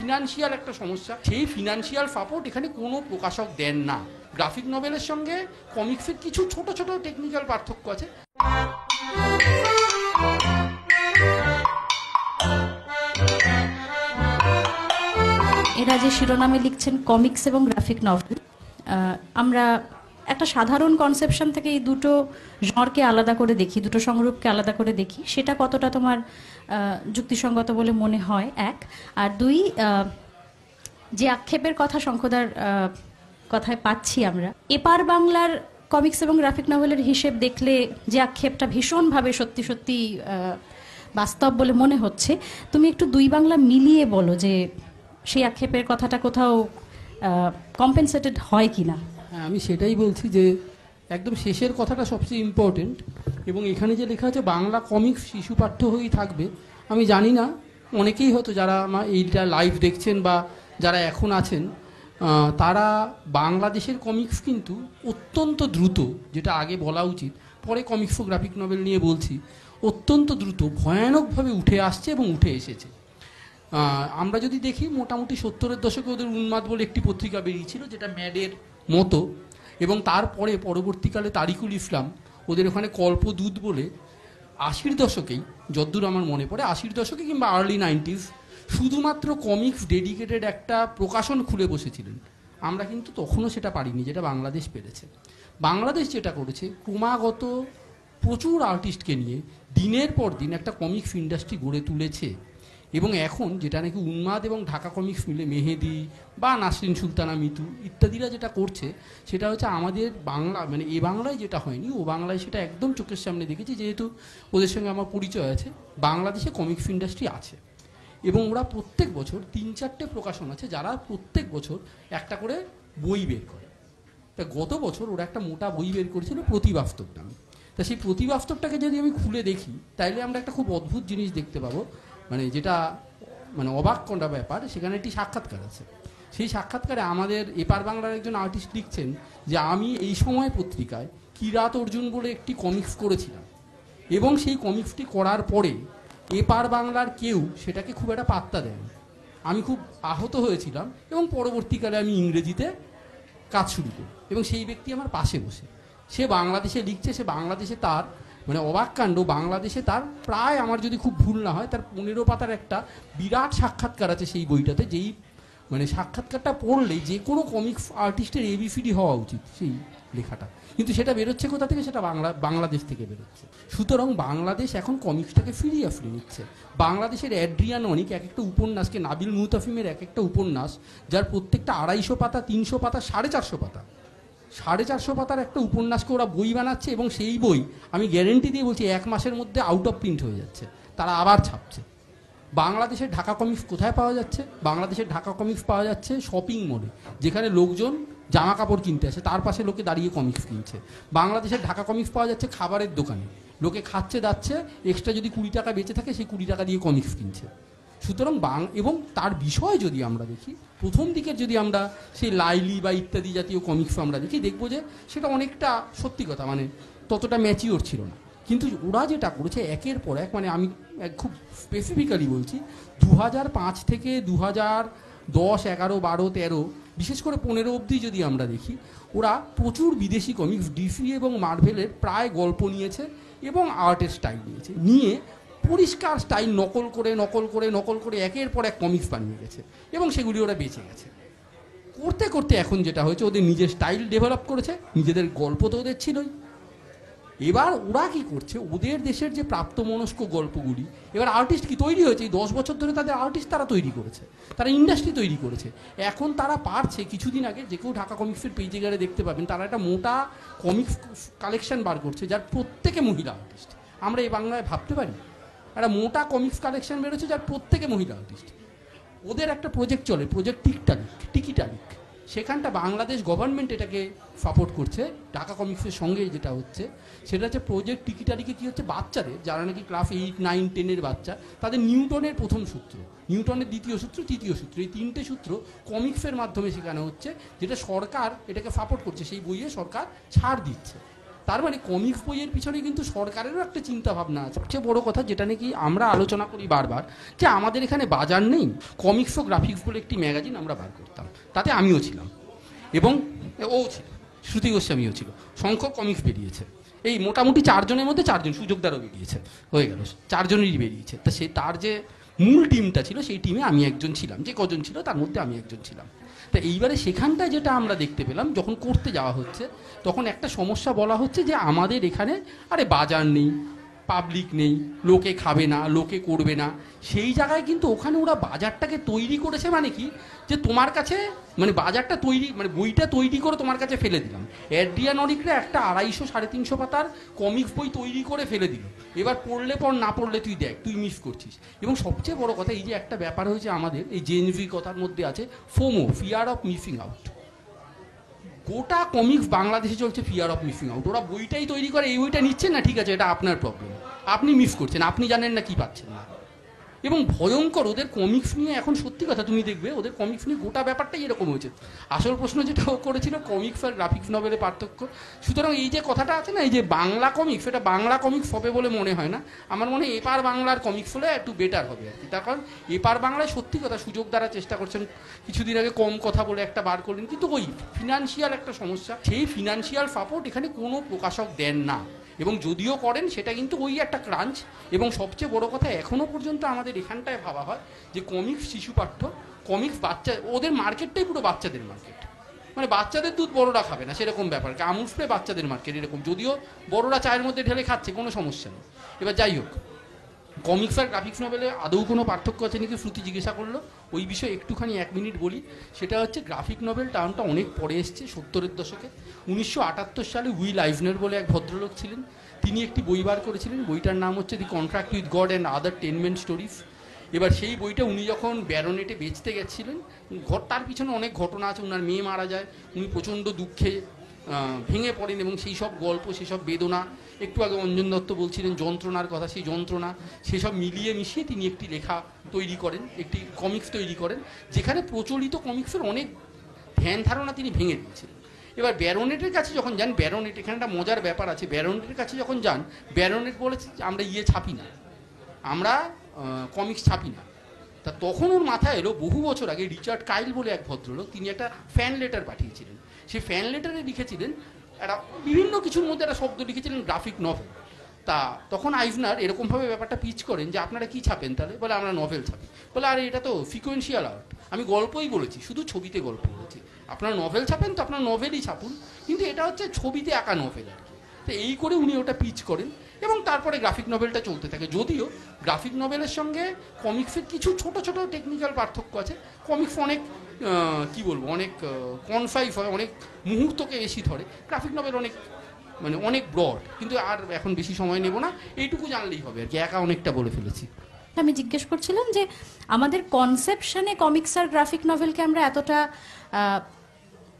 Financial একটা সমস্যা, সেই ফিনান্সিয়াল সাপোর্ট এখানে কোনো প্রকাশক দেন না। গ্রাফিক নভেলের সঙ্গে কমিক্সের কিছু ছোট ছোট টেকনিক্যাল পার্থক্য আছে। এরা যে শিরোনামে লিখছেন কমিক্স এবং গ্রাফিক নভেল, আমরা একটা সাধারণ কনসেপশন থেকে এই দুটো জনরকে আলাদা করে দেখি, দুটো সংরূপকে আলাদা করে দেখি, সেটা কতটা তোমার যুক্তিসঙ্গত বলে মনে হয়, এক। আর দুই, যে আক্ষেপের কথা শঙ্খদার কথায় পাচ্ছি আমরা, এপার বাংলার কমিক্স এবং গ্রাফিক নভেলের হিসেব দেখলে যে আক্ষেপটা ভীষণভাবে সত্যি সত্যি বাস্তব বলে মনে হচ্ছে, তুমি একটু দুই বাংলা মিলিয়ে বলো যে সেই আক্ষেপের কথাটা কোথাও কম্পেনসেটেড হয় কি না। হ্যাঁ, আমি সেটাই বলছি যে একদম শেষের কথাটা সবচেয়ে ইম্পর্টেন্ট। এবং এখানে যে লেখা আছে বাংলা কমিক্স শিশু পাঠ্য হয়েই থাকবে, আমি জানি না অনেকেই হয়তো যারা আমার এইটা লাইভ দেখছেন বা যারা এখন আছেন, তারা বাংলাদেশের কমিক্স কিন্তু অত্যন্ত দ্রুত, যেটা আগে বলা উচিত, পরে কমিক্স ও গ্রাফিক নভেল নিয়ে বলছি, অত্যন্ত দ্রুত ভয়ানকভাবে উঠে আসছে এবং উঠে এসেছে। আমরা যদি দেখি মোটামুটি 70-এর দশকে ওদের উন্মাদ বলে একটি পত্রিকা বেরিয়েছিল, যেটা ম্যাডের মতো, এবং তারপরে পরবর্তীকালে তারিকুল ইসলাম ওদের ওখানে কল্পদূত বলে 80-র দশকেই, যদ্দূর আমার মনে পড়ে 80-র দশকে কিংবা আর্লি 90s, শুধুমাত্র কমিক্স ডেডিকেটেড একটা প্রকাশন খুলে বসেছিলেন। আমরা কিন্তু তখনও সেটা পারিনি, যেটা বাংলাদেশ পেরেছে। বাংলাদেশ যেটা করেছে, ক্রমাগত প্রচুর আর্টিস্টকে নিয়ে দিনের পর দিন একটা কমিক্স ইন্ডাস্ট্রি গড়ে তুলেছে। এবং এখন যেটা নাকি উন্মাদ এবং ঢাকা কমিক্স মিলে মেহেদি বা নাসরিন সুলতানা মিতু ইত্যাদিরা যেটা করছে, সেটা হচ্ছে আমাদের বাংলা, মানে এ বাংলায় যেটা হয়নি ও বাংলায় সেটা একদম চোখের সামনে দেখেছি, যেহেতু ওদের সঙ্গে আমার পরিচয় আছে। বাংলাদেশে কমিক্স ইন্ডাস্ট্রি আছে এবং ওরা প্রত্যেক বছর 3-4টে প্রকাশন আছে যারা প্রত্যেক বছর একটা করে বই বের করে। তা গত বছর ওরা একটা মোটা বই বের করেছিল প্রতিবাস্তব নামে। তা সেই প্রতিবাস্তবটাকে যদি আমি খুলে দেখি, তাইলে আমরা একটা খুব অদ্ভুত জিনিস দেখতে পাবো, মানে যেটা মানে অবাক করা ব্যাপার। সেখানে একটি সাক্ষাৎকার আছে। সেই সাক্ষাৎকারে আমাদের এপার বাংলার একজন আর্টিস্ট লিখছেন যে আমি এই সময় পত্রিকায় কিরাত অর্জুন বলে একটি কমিক্স করেছিলাম, এবং সেই কমিক্সটি করার পরে এপার বাংলার কেউ সেটাকে খুব একটা পাত্তা দেয়নি। আমি খুব আহত হয়েছিলাম এবং পরবর্তীকালে আমি ইংরেজিতে কাজ শুরু করি, এবং সেই ব্যক্তি আমার পাশে বসে, সে বাংলাদেশে লিখছে, সে বাংলাদেশে তার মানে অবাক কাণ্ড, বাংলাদেশে তার প্রায়, আমার যদি খুব ভুল না হয়, তার 15 পাতার একটা বিরাট সাক্ষাৎকার আছে সেই বইটাতে, যেই মানে সাক্ষাৎকারটা পড়লেই যে কোনো কমিক্স আর্টিস্টের এবিসিডি হওয়া উচিত সেই লেখাটা। কিন্তু সেটা বেরোচ্ছে কোথা থেকে? সেটা বাংলাদেশ থেকে বেরোচ্ছে। সুতরাং বাংলাদেশ এখন কমিক্সটাকে ফিরিয়ে নিচ্ছে। বাংলাদেশের অ্যাড্রিয়ান অনিক এক একটা উপন্যাসকে, নাবিল মুতাফিমের এক একটা উপন্যাস, যার প্রত্যেকটা 250 পাতা, 300 পাতা, 450 পাতা, 450 পাতার একটা উপন্যাসকে ওরা বই বানাচ্ছে, এবং সেই বই আমি গ্যারেন্টি দিয়ে বলছি 1 মাসের মধ্যে আউট অফ প্রিন্ট হয়ে যাচ্ছে, তারা আবার ছাপছে। বাংলাদেশের ঢাকা কমিক্স কোথায় পাওয়া যাচ্ছে? বাংলাদেশের ঢাকা কমিক্স পাওয়া যাচ্ছে শপিং মলে, যেখানে লোকজন জামা কাপড় কিনতে আসে, তার পাশে লোকে দাঁড়িয়ে কমিক্স কিনছে। বাংলাদেশের ঢাকা কমিক্স পাওয়া যাচ্ছে খাবারের দোকানে, লোকে খাচ্ছে যাচ্ছে, এক্সট্রা যদি 20 টাকা বেঁচে থাকে সেই 20 টাকা দিয়ে কমিক্স কিনছে। সুতরাং এবং তার বিষয় যদি আমরা দেখি, প্রথম দিকের যদি আমরা সেই লাইলি বা ইত্যাদি জাতীয় কমিক্স আমরা দেখি, দেখবো যে সেটা অনেকটা সত্যি কথা, মানে ততটা ম্যাচিওর ছিল না। কিন্তু ওরা যেটা করেছে একের পর এক, মানে আমি খুব স্পেসিফিক্যালি বলছি, 2005 থেকে 2010, 11, 12, 13, বিশেষ করে 15 অবধি যদি আমরা দেখি, ওরা প্রচুর বিদেশি কমিক্স, ডিসি এবং মার্ভেলের প্রায় গল্প নিয়েছে এবং আর্টের স্টাইল নিয়ে পরিষ্কার স্টাইল নকল করে একের পর এক কমিক্স বানিয়ে গেছে, এবং সেগুলি ওরা বেঁচে গেছে। করতে করতে এখন যেটা হয়েছে, ওদের নিজের স্টাইল ডেভেলপ করেছে, নিজেদের গল্প তো ওদের ছিলই। এবার ওরা কি করছে, ওদের দেশের যে প্রাপ্তমনস্ক গল্পগুলি, এবার আর্টিস্ট কি তৈরি হয়েছে, এই 10 বছর ধরে তাদের আর্টিস্ট তারা তৈরি করেছে, তারা ইন্ডাস্ট্রি তৈরি করেছে। এখন তারা পারছে, কিছুদিন আগে যে কেউ ঢাকা কমিক্সের পেজে গেলে দেখতে পাবেন, তারা একটা মোটা কমিক্স কালেকশন বার করছে, যার প্রত্যেকে মহিলা আর্টিস্ট। আমরা এই বাংলায় ভাবতে পারি একটা মোটা কমিক্স কালেকশন বেরোচ্ছে যার প্রত্যেকে মহিলা আর্টিস্ট। ওদের একটা প্রজেক্ট চলে, প্রজেক্ট টিকিটালিক, সেখানটা বাংলাদেশ গভর্নমেন্ট এটাকে সাপোর্ট করছে। ঢাকা কমিক্সের সঙ্গে যেটা হচ্ছে সেটা হচ্ছে প্রজেক্ট টিকিটালিকে কী হচ্ছে, বাচ্চাদের যারা নাকি ক্লাস 8, 9, 10-এর বাচ্চা, তাদের নিউটনের প্রথম সূত্র, নিউটনের দ্বিতীয় সূত্র, তৃতীয় সূত্র, এই 3টে সূত্র কমিক্সের মাধ্যমে শেখানো হচ্ছে, যেটা সরকার এটাকে সাপোর্ট করছে, সেই বইয়ে সরকার ছাড় দিচ্ছে। তার মানে কমিক্স বইয়ের পিছনে কিন্তু সরকারেরও একটা চিন্তা ভাবনা আছে। সবচেয়ে বড় কথা যেটা নাকি আমরা আলোচনা করি বারবার, যে আমাদের এখানে বাজার নেই। কমিক্স ও গ্রাফিক্স বলে একটি ম্যাগাজিন আমরা বার করতাম, তাতে আমিও ছিলাম এবং ও ছিল, শ্রুতি গোস্বামীও ছিল। সংখ্যক কমিক্স বেরিয়েছে, এই মোটামুটি 4 জনের মধ্যে 4 জন, সুযোগদারও বেরিয়েছে, হয়ে গেল 4 জনেরই বেরিয়েছে। তা সে তার যে মূল টিমটা ছিল সেই টিমে আমি একজন ছিলাম, যে কজন ছিল তার মধ্যে আমি একজন ছিলাম। তা এইবারে সেখানটায় যেটা আমরা দেখতে পেলাম, যখন করতে যাওয়া হচ্ছে তখন একটা সমস্যা বলা হচ্ছে যে আমাদের এখানে আরে বাজার নেই, পাবলিক নেই, লোকে খাবে না, লোকে করবে না। সেই জায়গায় কিন্তু ওখানে ওরা বাজারটাকে তৈরি করেছে, মানে কি, যে তোমার কাছে মানে বাজারটা তৈরি, মানে বইটা তৈরি করে তোমার কাছে ফেলে দিলাম। অ্যাড্রিয়ান অরিকরা একটা 250-350 পাতার কমিক্স বই তৈরি করে ফেলে দিল। এবার পড়লে পড়, না পড়লে তুই দেখ, তুই মিস করছিস। এবং সবচেয়ে বড় কথা, এই যে একটা ব্যাপার হয়েছে আমাদের এই জেনজি কথার মধ্যে আছে FOMO, fear of missing out. গোটা কমিক্স বাংলাদেশে চলছে ফিয়ার অফ মিসিং আউট। ওরা বইটাই তৈরি করে, এই বইটা নিচ্ছেন না, ঠিক আছে, এটা আপনার প্রবলেম, আপনি মিস করছেন, আপনি জানেন না কি পাচ্ছেন না। এবং ভয়ঙ্কর ওদের কমিক্স নিয়ে এখন, সত্যি কথা তুমি দেখবে ওদের কমিক্স নিয়ে গোটা ব্যাপারটাই এরকম হয়েছে। আসল প্রশ্ন যেটা ও করেছিল কমিক্স আর গ্রাফিক্স নভেলের পার্থক্য। সুতরাং এই যে কথাটা আছে না, এই যে বাংলা কমিক্স, এটা বাংলা কমিক্স হবে বলে মনে হয় না। আমার মনে হয় এপার বাংলার কমিক্স হলে একটু বেটার হবে আর কি। তার কারণ এপার বাংলায় সত্যি কথা সুযোগ দ্বারা চেষ্টা করছেন, কিছুদিন আগে কম কথা বলে একটা বার করলেন, কিন্তু ওই ফিনান্সিয়াল একটা সমস্যা, সেই ফিনান্সিয়াল সাপোর্ট এখানে কোনো প্রকাশক দেন না। এবং যদিও করেন সেটা কিন্তু ওই একটা ক্রাঞ্চ। এবং সবচেয়ে বড় কথা, এখনও পর্যন্ত আমাদের এখানটায় ভাবা হয় যে কমিক্স শিশু পাঠ্য, কমিক্স বাচ্চা, ওদের মার্কেটটাই পুরো বাচ্চাদের মার্কেট। মানে বাচ্চাদের দুধ বড়রা খাবে না সেরকম ব্যাপার, আমুল স্প্রে বাচ্চাদের মার্কেট এরকম। যদিও বড়রা চায়ের মধ্যে ঢেলে খাচ্ছে, কোনো সমস্যা নেই। এবার যাই হোক, কমিক্স আর গ্রাফিক্স নভেলে আদৌ কোনো পার্থক্য আছে নাকি শ্রুতি জিজ্ঞাসা করলো, ওই বিষয়ে একটুখানি 1 মিনিট বলি। সেটা হচ্ছে গ্রাফিক নভেল টার্মটা অনেক পরে এসছে, 70-এর দশকে। 1978 সালে উইল আইভনার বলে এক ভদ্রলোক ছিলেন, তিনি একটি বই বার করেছিলেন। বইটার নাম হচ্ছে the contract with God and other 10 men stories. এবার সেই বইটা উনি যখন ব্যারোনেটে বেচতে গেছিলেন, তার পিছনে অনেক ঘটনা আছে। ওনার মেয়ে মারা যায়, উনি প্রচণ্ড দুঃখে ভেঙে পড়েন, এবং সেই সব গল্প, সেসব বেদনা, একটু আগে অঞ্জন দত্ত বলছিলেন যন্ত্রণার কথা, সেই যন্ত্রণা সেসব মিলিয়ে মিশিয়ে তিনি একটি লেখা তৈরি করেন, একটি কমিক্স তৈরি করেন, যেখানে প্রচলিত কমিক্সের অনেক ধ্যান ধারণা তিনি ভেঙে দিয়েছিলেন। এবার ব্যারোনেটের কাছে যখন যান, ব্যারোনেট, এখানে একটা মজার ব্যাপার আছে, ব্যারোনেটের কাছে যখন যান, ব্যারোনেট বলেছে আমরা ছাপি না, আমরা কমিক্স ছাপি না। তা তখন ওর মাথায় এলো, বহু বছর আগে রিচার্ড কাইল বলে এক ভদ্রলোক, তিনি একটা ফ্যান লেটার পাঠিয়েছিলেন। সেই ফ্যান লেটারে লিখেছিলেন একটা বিভিন্ন কিছুর মধ্যে একটা শব্দ লিখেছিলেন গ্রাফিক নভেল। তা তখন আইভনার এরকমভাবে ব্যাপারটা পিচ করেন যে আপনারা কি ছাপেন তাহলে? বলে আমরা নভেল ছাপি। বলে আরে এটা তো সিকোয়েন্সিয়াল আর্ট, আমি গল্পই বলেছি, শুধু ছবিতে গল্প বলেছি, আপনারা নভেল ছাপেন তো আপনারা নভেলই ছাপুন, কিন্তু এটা হচ্ছে ছবিতে আঁকা নভেল আর কি। তো এই করে উনি ওটা পিচ করেন, এবং তারপরে গ্রাফিক নভেলটা চলতে থাকে। যদিও গ্রাফিক নভেলের সঙ্গে কমিক্সের কিছু ছোট ছোট টেকনিক্যাল পার্থক্য আছে। কমিক্স অনেক কি বলবো, অনেক কনফাইভ হয়, অনেক মুহূর্তকে বেশি ধরে। গ্রাফিক নভেল অনেক মানে অনেক ব্রড। কিন্তু আর এখন বেশি সময় নেব না, এইটুকু জানলেই হবে আর কি, একা অনেকটা বলে ফেলেছি। আমি জিজ্ঞেস করছিলাম যে আমাদের কনসেপশনে কমিক্স আর গ্রাফিক নভেলকে আমরা এতটা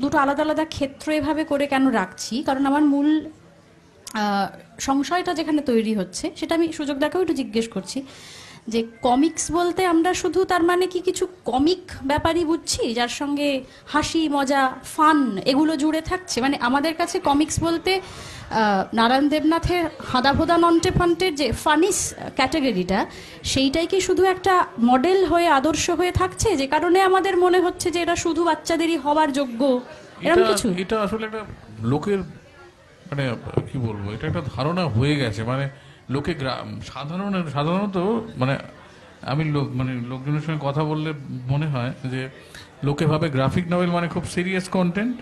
দুটো আলাদা আলাদা ক্ষেত্র এভাবে করে কেন রাখছি। কারণ আমার মূল সংশয়টা যেখানে তৈরি হচ্ছে, সেটা আমি সুযোগদাকেও একটু জিজ্ঞেস করছি, যে কমিক্স বলতে আমরা শুধু তার মানে কি কিছু কমিক ব্যাপারই বুঝছি, যার সঙ্গে হাসি মজা ফান এগুলো জুড়ে থাকছে? মানে আমাদের কাছে কমিক্স বলতে নারায়ণ দেবনাথের হাঁদাভোদা নন্টে ফন্টের যে ফানিস ক্যাটাগরিটা, সেইটাই কি শুধু একটা মডেল হয়ে আদর্শ হয়ে থাকছে, যে কারণে আমাদের মনে হচ্ছে যে এটা শুধু বাচ্চাদেরই হওয়ার যোগ্য, এরকম কিছু? এটা আসলে একটা লোকের মানে কি বলবো, এটা একটা ধারণা হয়ে গেছে। মানে লোকে সাধারণত মানে আমি লোকজনের সঙ্গে কথা বললে মনে হয় যে লোকে ভাবে গ্রাফিক নভেল মানে খুব সিরিয়াস কন্টেন্ট,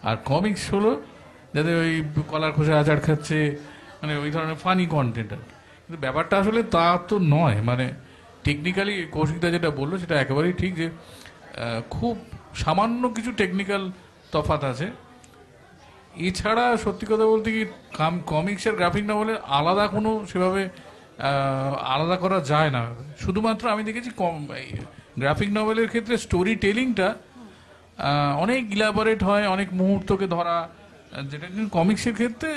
আর কমিক্স হলো যাতে ওই কলার খোসা আচার খাচ্ছে, মানে ওই ধরনের ফানি কন্টেন্ট আর কি। কিন্তু ব্যাপারটা আসলে তা তো নয়। মানে টেকনিক্যালি কৌশিকদা যেটা বললো সেটা একেবারেই ঠিক, যে খুব সামান্য কিছু টেকনিক্যাল তফাৎ আছে। এছাড়া সত্যি কথা বলতে কি কমিক্স আর গ্রাফিক নভেলের আলাদা কোনো সেভাবে আলাদা করা যায় না। শুধুমাত্র আমি দেখেছি গ্রাফিক নভেলের ক্ষেত্রে স্টোরি টেলিংটা অনেক ইলাবোরেট হয়, অনেক মুহূর্তকে ধরা, যেটা কিন্তু কমিক্সের ক্ষেত্রে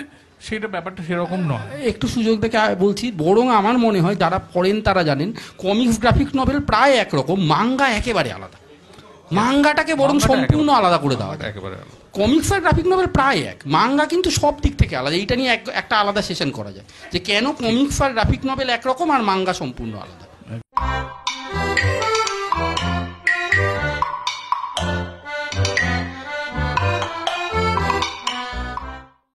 সেটা ব্যাপারটা সেরকম নয়। একটু সুযোগ দেখে বলছি, বরং আমার মনে হয় যারা পড়েন তারা জানেন কমিক্স গ্রাফিক নভেল প্রায় একরকম, মাঙ্গা একেবারে আলাদা। মাঙ্গাটাকে বরং সম্পূর্ণ আলাদা করে দেওয়া, একেবারে আলাদা। কমিক্স আর গ্রাফিক নভেল প্রায় এক, মাঙ্গা কিন্তু সব দিক থেকে আলাদা। এইটা নিয়ে একটা আলাদা সেশন করা যায় যে কেন কমিক্স আর গ্রাফিক নভেল একরকম আর মাঙ্গা সম্পূর্ণ আলাদা।